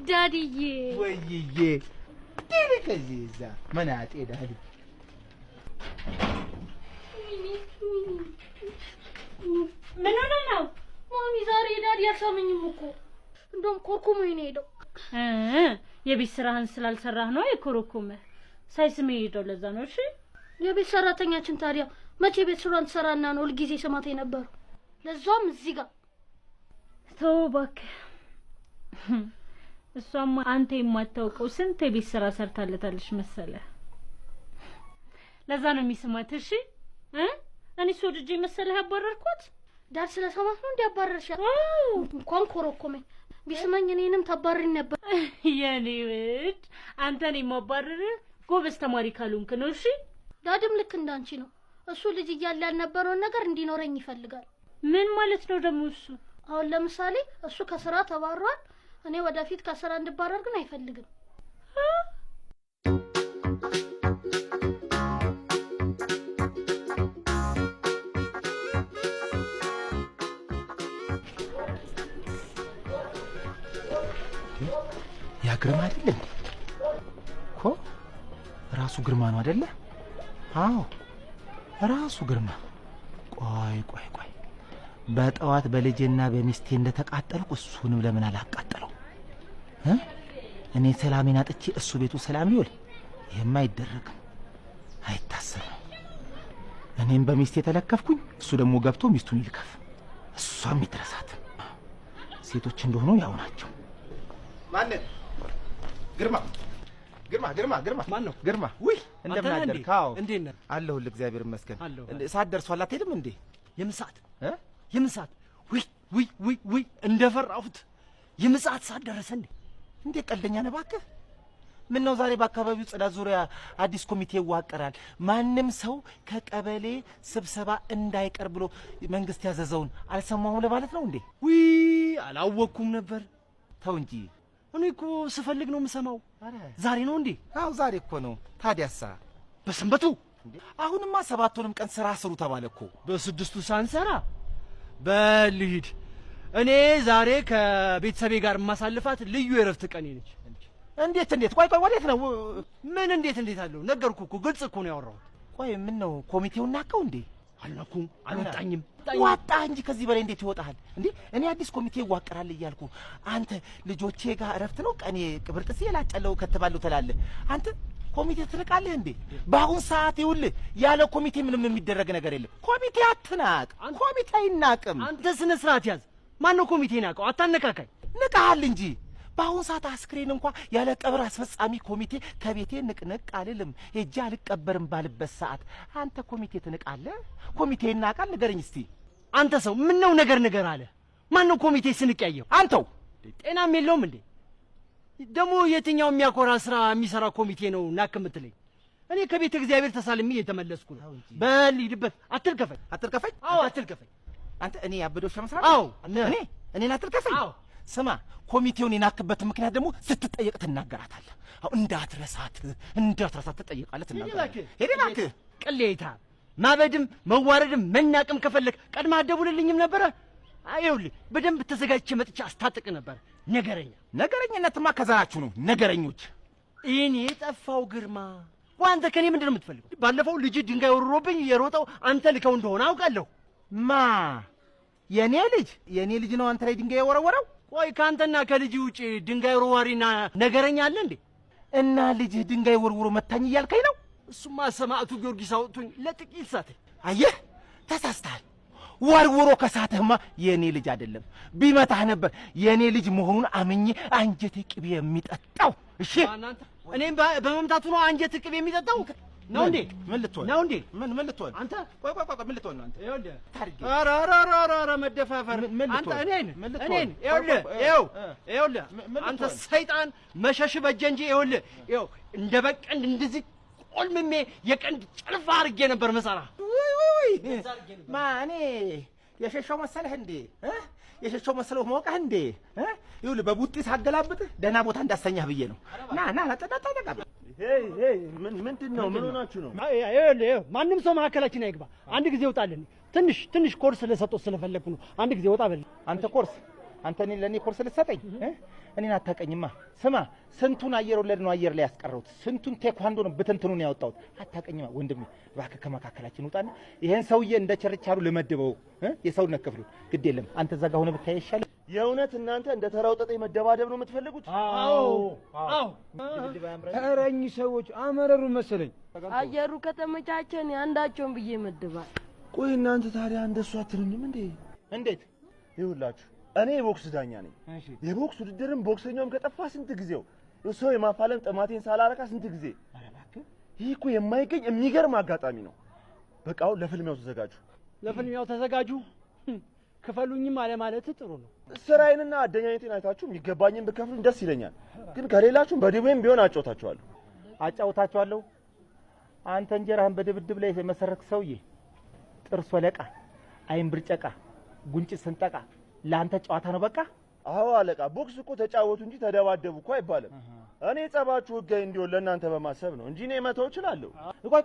ዳዲዬ ወይዬ ከዚህዛ መናጤ ዳዲ ምን ሆነ ነው ማሚ ዛሬ ዳዲ አልሰማኝም እኮ እንደውም ኮርኩሞኝ ነው ሄደው የቤት ስራህን ስላልሰራህ ነው የኮረኮመ ሳይስም ሄደው ለዛ ነው እሺ የቤት ሰራተኛችን ታዲያ መቼ ቤት ስራን ትሰራና ነው ሁልጊዜ ስማት የነበረው ለዛም እዚህ ጋር ተው እባክህ እሷማ አንተ የማታውቀው ስንት የቤት ስራ ሰርታለታለች መሰለህ ለዛ ነው የሚስማት እሺ እኔ ሶድጄ መሰለህ ያባረርኩት ዳር ስለሰማት ነው እንዲያባረርሽ እንኳን ኮረኮመኝ ቢስመኝ እኔንም ታባርሪኝ ነበር የኔ ውድ አንተን የማባረር ጎበዝ ተማሪ ካልሆንክ ነው እሺ ዳድም ልክ እንዳንቺ ነው እሱ ልጅ እያለ ያልነበረውን ነገር እንዲኖረኝ ይፈልጋል ምን ማለት ነው ደግሞ እሱ አሁን ለምሳሌ እሱ ከስራ ተባሯል እኔ ወደፊት ከስራ እንድባረር ግን አይፈልግም ያ ግርማ አይደለም እኮ ራሱ ግርማ ነው አይደለ አዎ ራሱ ግርማ ቆይ በጠዋት በልጄና በሚስቴ እንደተቃጠልኩ እሱንም ለምን አላቃጠለው እኔ ሰላሜን አጥቼ እሱ ቤቱ ሰላም ይውል ይሄማ አይደረግም አይታሰብም እኔም በሚስቴ ተለከፍኩኝ እሱ ደግሞ ገብቶ ሚስቱን ይልከፍ እሷም ይድረሳት ሴቶች እንደሆኑ ያው ናቸው ማን ግርማ ማን ነው ግርማ ውይ እንደምን አደርካው እንዴት ነህ አለሁልህ እግዚአብሔር ይመስገን ሰዓት ደርሷል አትሄድም እንዴ የምሳት ውይ እንደፈራሁት የምሳት ሰዓት ደረሰ እንዴ ቀልደኛ ነህ እባክህ ምን ነው ዛሬ በአካባቢው ጽዳት ዙሪያ አዲስ ኮሚቴ ይዋቀራል ማንም ሰው ከቀበሌ ስብሰባ እንዳይቀር ብሎ መንግስት ያዘዘውን አልሰማሁም ለማለት ነው እንዴ ውይ አላወኩም ነበር ተው እንጂ እኔ እኮ ስፈልግ ነው የምሰማው ዛሬ ነው እንዴ አው ዛሬ እኮ ነው ታዲያሳ በሰንበቱ አሁንማ ሰባቱንም ቀን ስራ ስሩ ተባለ እኮ በስድስቱ ሳንሰራ በልሂድ እኔ ዛሬ ከቤተሰቤ ጋር ማሳልፋት ልዩ የረፍት ቀኔ ነች እንዴት ቆይ ወዴት ነው ምን እንዴት አለው ነገርኩ እኮ ግልጽ እኮ ነው ያወራሁት ቆይ ምን ነው ኮሚቴውን ናቀው እንዴ አልናኩም አልወጣኝም ወጣ እንጂ ከዚህ በላይ እንዴት ይወጣል እንዴ እኔ አዲስ ኮሚቴ ይዋቀራል እያልኩ አንተ ልጆቼ ጋር እረፍት ነው ቀኔ ቅብርጥሴ ላጨለው ከተባለው ተላለ አንተ ኮሚቴ ትርቃለህ እንዴ በአሁን ሰዓት ይውልህ ያለ ኮሚቴ ምንም የሚደረግ ነገር የለም ኮሚቴ አትናቅ ኮሚቴ አይናቅም አንተ ስነ ስርዓት ያዝ ማን ነው ኮሚቴ ናቀው አታነካካኝ ንቃሃል እንጂ በአሁን ሰዓት አስክሬን እንኳን ያለ ቀብር አስፈጻሚ ኮሚቴ ከቤቴ ንቅንቅ አልልም ሄጄ አልቀበርም ባልበት ሰዓት አንተ ኮሚቴ ትንቃለህ ኮሚቴ ይናቃል ንገረኝ እስቲ አንተ ሰው ምን ነው ነገር አለ ማን ነው ኮሚቴ ስንቅ ያየው አንተው ጤናም የለውም እንዴ ደሞ የትኛው የሚያኮራ ስራ የሚሰራ ኮሚቴ ነው ናክ የምትለኝ እኔ ከቤተ እግዚአብሔር ተሳልሜ የተመለስኩ ነው በል ሂድበት አትልከፈኝ አዎ አትልከፈኝ አንተ እኔ ያበደው ሸምስራ አዎ እኔ አትልከፈኝ አዎ ስማ ኮሚቴውን የናክበት ምክንያት ደግሞ ስትጠየቅ ትናገራታለህ አው እንዳትረሳት ትጠየቃለህ ትናገራለህ ሄደናክ ቅሌታ ማበድም መዋረድም መናቅም ከፈለክ ቀድማ አደውልልኝም ነበረ አይውልህ በደንብ ተዘጋጅቼ መጥቼ አስታጥቅ ነበር ነገረኝነትማ ከዛራችሁ ነው ነገረኞች እኔ ጠፋው ግርማ ዋንተ ከኔ ምንድነው የምትፈልገው ባለፈው ልጅ ድንጋይ ወርሮብኝ የሮጠው አንተ ልከው እንደሆነ አውቃለሁ ማ የኔ ልጅ ነው አንተ ላይ ድንጋይ የወረወረው ቆይ ካንተና ከልጅ ውጪ ድንጋይ ወርዋሪና ነገረኛ አለ እንዴ እና ልጅ ድንጋይ ወርውሮ መታኝ እያልከኝ ነው እሱማ ሰማዕቱ ጊዮርጊስ አውጥቶኝ ለጥቂት ሰዓት አየህ ተሳስተሃል ወርውሮ ከሳተህማ የኔ ልጅ አይደለም ቢመታህ ነበር የኔ ልጅ መሆኑን አምኜ አንጀቴ ቅቤ የሚጠጣው እሺ እኔም በመምታቱ ነው አንጀቴ ቅቤ የሚጠጣው ነው እንዴ ምን ልትሆን ነው እንዴ ምን ልትሆን አንተ ቆይ ምን ልትሆን ነው አንተ ይኸውልህ ታርጌ ኧረ መደፋፈር አንተ እኔን ይኸውልህ አንተ ሰይጣን መሸሽ በጀ እንጂ ይኸውልህ እንደ በቀንድ እንደዚህ ቆልምሜ የቀንድ ጭልፋ አድርጌ ነበር መሰራ ውይ ማኔ የሸሻው መሰለህ እንዴ የሸሻው መሰለው ሞቀህ እንዴ ይኸውልህ በቡጢ ሳገላብጥህ ደህና ቦታ እንዳሰኛህ ብዬ ነው ና ተጠጣ ምንድነው ምን ሆናችሁ ነው ይኸውልህ ማንም ሰው መካከላችን አይግባ አንድ ጊዜ ወጣልን ትንሽ ኮርስ ለሰጠው ስለፈለኩ ነው አንድ ጊዜ ወጣ በል አንተ ኮርስ አንተ ለኔ ኮርስ ልትሰጠኝ እኔን አታቀኝማ። ስማ ስንቱን አየር ወለድ ነው አየር ላይ ያስቀረውት፣ ስንቱን ቴኳንዶ ነው በትንትኑን ያወጣሁት። አታቀኝማ ወንድሜ፣ እባክህ ከመካከላችን ውጣና ይሄን ሰውዬ እንደ ቸርቻሩ ልመድበው የሰውነት ክፍሉ። ግድ የለም አንተ እዛ ጋር ሆነ ብታይ ይሻል። የእውነት እናንተ እንደ ተራውጠጤ መደባደብ ነው የምትፈልጉት? አዎ። ተረኝ ሰዎች አመረሩ መሰለኝ። አየሩ ከተመቻቸን አንዳቸውን ብዬ መድባል። ቆይ እናንተ ታዲያ እንደሱ አትሉኝም እንዴ? እንዴት? ይኸውላችሁ እኔ የቦክስ ዳኛ ነኝ። የቦክስ ውድድርም ቦክሰኛውም ከጠፋ ስንት ጊዜው፣ ሰው የማፋለም ጥማቴን ሳላረካ ስንት ጊዜ። ይህ እኮ የማይገኝ የሚገርም አጋጣሚ ነው። በቃ አሁን ለፍልሚያው ተዘጋጁ። ለፍልሚያው ተዘጋጁ። ክፈሉኝም አለ ማለት ጥሩ ነው። ስራዬንና አደኛኘቴን አይታችሁ የሚገባኝን ብከፍሉኝ ደስ ይለኛል። ግን ከሌላችሁም በድቤም ቢሆን አጫውታችኋለሁ። አንተ እንጀራህን በድብድብ ላይ መሰረክ ሰውዬ፣ ጥርስ ወለቃ፣ አይን ብርጨቃ፣ ጉንጭ ስንጠቃ ለአንተ ጨዋታ ነው በቃ። አዎ አለቃ፣ ቦክስ እኮ ተጫወቱ እንጂ ተደባደቡ እኮ አይባልም። እኔ ጸባችሁ ህጋዊ እንዲሆን ለእናንተ በማሰብ ነው እንጂ እኔ መተው እችላለሁ። ቆይ